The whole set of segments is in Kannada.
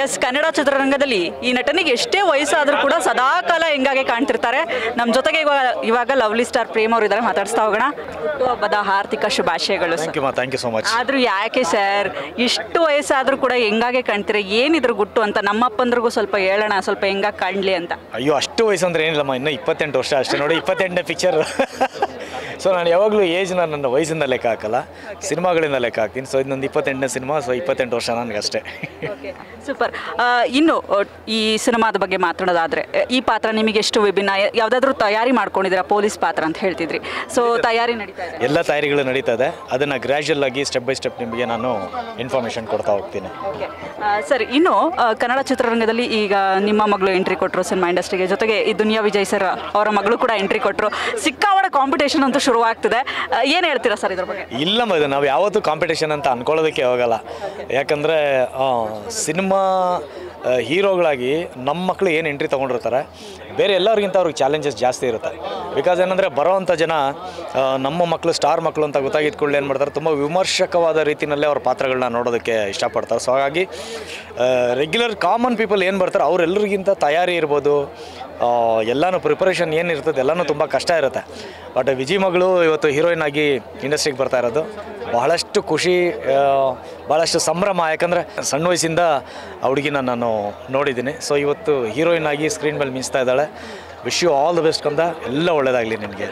ಎಸ್, ಕನ್ನಡ ಚಿತ್ರರಂಗದಲ್ಲಿ ಈ ನಟನಿಗೆ ಎಷ್ಟೇ ವಯಸ್ಸಾದರೂ ಕೂಡ ಸದಾಕಾಲ ಹೆಂಗಾಗೆ ಕಾಣ್ತಿರ್ತಾರೆ. ನಮ್ಮ ಜೊತೆಗೆ ಇವಾಗ ಲವ್ಲಿ ಸ್ಟಾರ್ ಪ್ರೇಮ್ ಅವರು ಇದ್ದಾರೆ, ಮಾತಾಡಿಸ್ತಾ ಹೋಗೋಣ. ಹುಟ್ಟುಹಬ್ಬದ ಹಾರ್ದಿಕ ಶುಭಾಶಯಗಳು. Thank you so much. ಆದರೂ ಯಾಕೆ ಸರ್ ಇಷ್ಟು ವಯಸ್ಸಾದರೂ ಕೂಡ ಹೆಂಗಾಗೆ ಕಾಣ್ತೀರ, ಏನಿದ್ರು ಗುಟ್ಟು ಅಂತ ನಮ್ಮಪ್ಪಂದ್ರಿಗೂ ಸ್ವಲ್ಪ ಹೇಳೋಣ, ಸ್ವಲ್ಪ ಹೆಂಗಾಗಿ ಕಾಣಲಿ ಅಂತ. ಅಯ್ಯೋ, ಅಷ್ಟು ವಯಸ್ಸು ಅಂದರೆ ಏನಿಲ್ಲಮ್ಮ, ಇನ್ನೂ 28 ವರ್ಷ ಅಷ್ಟೇ ನೋಡಿ, 28ನೇ ಪಿಕ್ಚರ್. ಸೊ ನಾನು ಯಾವಾಗಲೂ ಏಜ್ನ ನನ್ನ ವಯಸ್ಸಿಂದ ಲೆಕ್ಕ ಹಾಕಲ್ಲ, ಸಿನಿಮಾಗಳಿಂದ ಲೆಕ್ಕ ಹಾಕ್ತೀನಿ. ಸೊ ಇದೊಂದು 28ನೇ ಸಿನಿಮಾ, ಸೊ 28 ವರ್ಷ ನನಗಷ್ಟೇ. ಸೂಪರ್. ಇನ್ನು ಈ ಸಿನಿಮಾದ ಬಗ್ಗೆ ಮಾತಾಡೋದಾದರೆ, ಈ ಪಾತ್ರ ನಿಮಗೆ ಎಷ್ಟು ವಿಭಿನ್ನ, ಯಾವುದಾದ್ರೂ ತಯಾರಿ ಮಾಡ್ಕೊಂಡಿದ್ದೀರಾ? ಪೊಲೀಸ್ ಪಾತ್ರ ಅಂತ ಹೇಳ್ತಿದ್ರಿ, ಸೊ ತಯಾರಿ ನಡೀತಾ ಇದೆ? ಎಲ್ಲ ತಯಾರಿಗಳು ನಡೀತಾ ಇದೆ, ಅದನ್ನು ಗ್ರ್ಯಾಜುಯಲ್ ಆಗಿ ಸ್ಟೆಪ್ ಬೈ ಸ್ಟೆಪ್ ನಿಮಗೆ ನಾನು ಇನ್ಫಾರ್ಮೇಷನ್ ಕೊಡ್ತಾ ಹೋಗ್ತೀನಿ. ಸರಿ, ಇನ್ನು ಕನ್ನಡ ಚಿತ್ರರಂಗದಲ್ಲಿ ಈಗ ನಿಮ್ಮ ಮಗಳು ಎಂಟ್ರಿ ಕೊಟ್ಟರು ಸಿನಿಮಾ ಇಂಡಸ್ಟ್ರಿಗೆ, ಜೊತೆಗೆ ಈ ದುನಿಯಾ ವಿಜಯ್ ಸರ್ ಅವರ ಮಗಳು ಕೂಡ ಎಂಟ್ರಿ ಕೊಟ್ಟರು. ಸಿಕ್ಕಾಪಟ್ಟೆ ಕಾಂಪಿಟೇಷನ್ ಅಂತೂ ಶುರುವಾಗ್ತಿದೆ, ಏನು ಹೇಳ್ತೀರಾ ಸರ್ ಇದ್ರ ಬಗ್ಗೆ? ಇಲ್ಲಮ್ಮ, ಇದು ನಾವು ಯಾವತ್ತೂ ಕಾಂಪಿಟೇಷನ್ ಅಂತ ಅಂದ್ಕೊಳ್ಳೋದಕ್ಕೆ ಹೋಗಲ್ಲ. ಯಾಕಂದರೆ ಸಿನಿಮಾ ಹೀರೋಗಳಾಗಿ ನಮ್ಮ ಮಕ್ಕಳು ಏನು ಎಂಟ್ರಿ ತೊಗೊಂಡಿರ್ತಾರೆ, ಬೇರೆ ಎಲ್ಲರಿಗಿಂತ ಅವ್ರಿಗೆ ಚಾಲೆಂಜಸ್ ಜಾಸ್ತಿ ಇರುತ್ತೆ. ಬಿಕಾಸ್ ಏನಂದರೆ ಬರೋವಂಥ ಜನ ನಮ್ಮ ಮಕ್ಕಳು ಸ್ಟಾರ್ ಮಕ್ಕಳು ಅಂತ ಗೊತ್ತಾಗಿದ್ದ ಕೂಡಲೇ ಏನು ಮಾಡ್ತಾರೆ, ತುಂಬ ವಿಮರ್ಶಕವಾದ ರೀತಿಯಲ್ಲೇ ಅವ್ರ ಪಾತ್ರಗಳನ್ನ ನೋಡೋದಕ್ಕೆ ಇಷ್ಟಪಡ್ತಾರೆ. ಸೊ ಹಾಗಾಗಿ ರೆಗ್ಯುಲರ್ ಕಾಮನ್ ಪೀಪಲ್ ಏನು ಬರ್ತಾರೆ ಅವರೆಲ್ಲರಿಗಿಂತ ತಯಾರಿ ಇರ್ಬೋದು, ಎಲ್ಲನೂ ಪ್ರಿಪರೇಷನ್ ಏನಿರ್ತದೆ ಎಲ್ಲನೂ ತುಂಬ ಕಷ್ಟ ಇರುತ್ತೆ. ಬಟ್ ವಿಜಯ್ ಮಗಳು ಇವತ್ತು ಹೀರೋಯಿನ್ ಆಗಿ ಇಂಡಸ್ಟ್ರಿಗೆ ಬರ್ತಾ ಇರೋದು ಬಹಳಷ್ಟು ಖುಷಿ, ಭಾಳಷ್ಟು ಸಂಭ್ರಮ. ಯಾಕಂದರೆ ಸಣ್ಣ ವಯಸ್ಸಿಂದ ಆ ಹುಡುಗಿನ ನಾನು ನೋಡಿದ್ದೀನಿ. ಸೊ ಇವತ್ತು ಹೀರೋಯಿನ್ ಆಗಿ ಸ್ಕ್ರೀನ್ ಮೇಲೆ ಮಿಂಚ್ತಾ ಇದ್ದಾಳೆ. Wish you all the best ಕಂದ, ಎಲ್ಲ ಒಳ್ಳೇದಾಗಲಿ ನಿನಗೆ.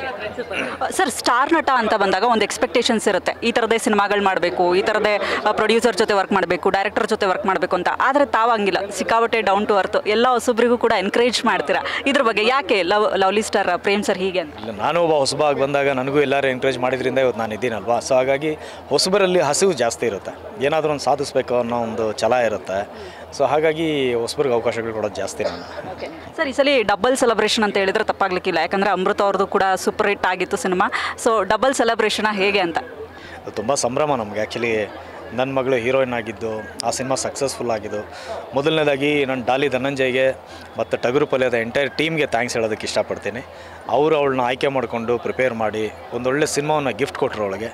ಸರ್, ಸ್ಟಾರ್ ನಟ ಅಂತ ಬಂದಾಗ ಒಂದು ಎಕ್ಸ್ಪೆಕ್ಟೇಷನ್ಸ್ ಇರುತ್ತೆ, ಈ ಥರದೇ ಸಿನಿಮಾಗಳು ಮಾಡಬೇಕು, ಈ ಥರದೇ ಪ್ರೊಡ್ಯೂಸರ್ ಜೊತೆ ವರ್ಕ್ ಮಾಡಬೇಕು, ಡೈರೆಕ್ಟರ್ ಜೊತೆ ವರ್ಕ್ ಮಾಡಬೇಕು ಅಂತ. ಆದರೆ ತಾವಂಗಿಲ್ಲ, ಸಿಕ್ಕಾಪಟ್ಟೆ ಡೌನ್ ಟು ಅರ್ತ್, ಎಲ್ಲ ಹೊಸಬ್ರಿಗೂ ಕೂಡ ಎನ್ಕರೇಜ್ ಮಾಡ್ತೀರಾ. ಇದ್ರ ಬಗ್ಗೆ ಯಾಕೆ ಲವ್ಲಿ ಸ್ಟಾರ್ ಪ್ರೇಮ್ ಸರ್ ಹೀಗೆ ಅಂತ? ಇಲ್ಲ, ನಾನು ಒಬ್ಬ ಹೊಸಬಾಗಿ ಬಂದಾಗ ನನಗೂ ಎಲ್ಲರೂ ಎನ್ಕರೇಜ್ ಮಾಡಿದ್ರಿಂದ ಇವತ್ತು ನಾನು ಇದ್ದೀನಲ್ವಾ. ಸೊ ಹಾಗಾಗಿ ಹೊಸಬರಲ್ಲಿ ಹಸಿವು ಜಾಸ್ತಿ ಇರುತ್ತೆ, ಏನಾದರೂ ಒಂದು ಸಾಧಿಸಬೇಕು ಅನ್ನೋ ಒಂದು ಛಲ ಇರುತ್ತೆ. ಸೊ ಹಾಗಾಗಿ ಹೊಸಬರಿಗೆ ಅವಕಾಶಗಳು ಕೊಡೋದು ಜಾಸ್ತಿ ನಾನು. ಸರ್, ಈ ಸಲ ಡಬಲ್ ಸೆಲೆಬ್ರೇಷನ್ ಅಂತ ಹೇಳಿದ್ರೆ ತಪ್ಪಾಗ್ಲಿಕ್ಕಿಲ್ಲ, ಯಾಕಂದರೆ ಅಮೃತ ಅವ್ರದ್ದು ಕೂಡ ಸೂಪರ್ ಹಿಟ್ ಆಗಿತ್ತು ಸಿನಿಮಾ. ಸೊ ಡಬಲ್ ಸೆಲೆಬ್ರೇಷನ್ ಹೇಗೆ ಅಂತ? ತುಂಬ ಸಂಭ್ರಮ ನಮಗೆ. ಆ್ಯಕ್ಚುಲಿ ನನ್ನ ಮಗಳು ಹೀರೋಯಿನ್ ಆಗಿದ್ದು, ಆ ಸಿನಿಮಾ ಸಕ್ಸಸ್ಫುಲ್ ಆಗಿದ್ದು. ಮೊದಲನೇದಾಗಿ ನಾನು ಡಾಲಿ ಧನಂಜಯ್ಗೆ ಮತ್ತು ಟಗರು ಪಲ್ಯದ ಎಂಟೈರ್ ಟೀಮ್ಗೆ ಥ್ಯಾಂಕ್ಸ್ ಹೇಳೋದಕ್ಕೆ ಇಷ್ಟಪಡ್ತೀನಿ. ಅವರು ಅವಳನ್ನ ಆಯ್ಕೆ ಮಾಡಿಕೊಂಡು ಪ್ರಿಪೇರ್ ಮಾಡಿ ಒಂದೊಳ್ಳೆ ಸಿನಿಮಾವನ್ನು ಗಿಫ್ಟ್ ಕೊಟ್ಟರು ಅವಳಿಗೆ.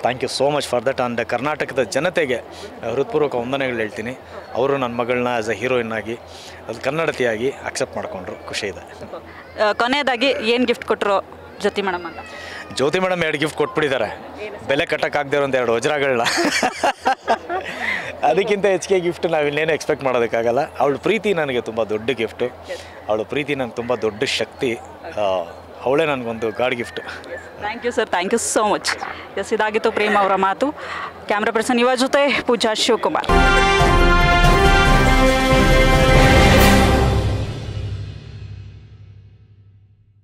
Thank you so much for that. And ಕರ್ನಾಟಕದ ಜನತೆಗೆ ಹೃತ್ಪೂರ್ವಕ ವಂದನೆಗಳು ಹೇಳ್ತೀನಿ. ಅವರು ನನ್ನ ಮಗಳನ್ನ ಆ್ಯಸ್ ಅ ಹೀರೋಯಿನ್ ಆಗಿ, ಅದು ಕನ್ನಡತಿಯಾಗಿ ಅಕ್ಸೆಪ್ಟ್ ಮಾಡಿಕೊಂಡ್ರು, ಖುಷಿ ಇದೆ. ಕೊನೆಯದಾಗಿ ಏನು ಗಿಫ್ಟ್ ಕೊಟ್ಟರು ಜ್ಯೋತಿ ಮೇಡಮ್ ಅಂತ? ಜ್ಯೋತಿ ಮೇಡಮ್ 2 ಗಿಫ್ಟ್ ಕೊಟ್ಬಿಟ್ಟಿದ್ದಾರೆ, ಬೆಲೆ ಕಟ್ಟೋಕ್ಕಾಗದೇ ಇರೋ 2 ವಜ್ರಗಳನ್ನ. ಅದಕ್ಕಿಂತ ಹೆಚ್ಚಿಗೆ ಗಿಫ್ಟ್ ನಾವು ಇನ್ನೇನು ಎಕ್ಸ್ಪೆಕ್ಟ್ ಮಾಡೋದಕ್ಕಾಗಲ್ಲ. ಅವಳ ಪ್ರೀತಿ ನನಗೆ ತುಂಬ ದೊಡ್ಡ ಗಿಫ್ಟು, ಅವಳ ಪ್ರೀತಿ ನನಗೆ ತುಂಬ ದೊಡ್ಡ ಶಕ್ತಿ, ಅವಳೇ ನನಗೊಂದು god gift. Thank you sir, thank you so much. Yes, ಇದಾಗಿತ್ತು ಪ್ರೇಮ್ ಅವರ ಮಾತು. ಕ್ಯಾಮ್ರಾ ಪರ್ಸನ್ ಯುವ ಜೊತೆ ಪೂಜಾ ಶಿವಕುಮಾರ್.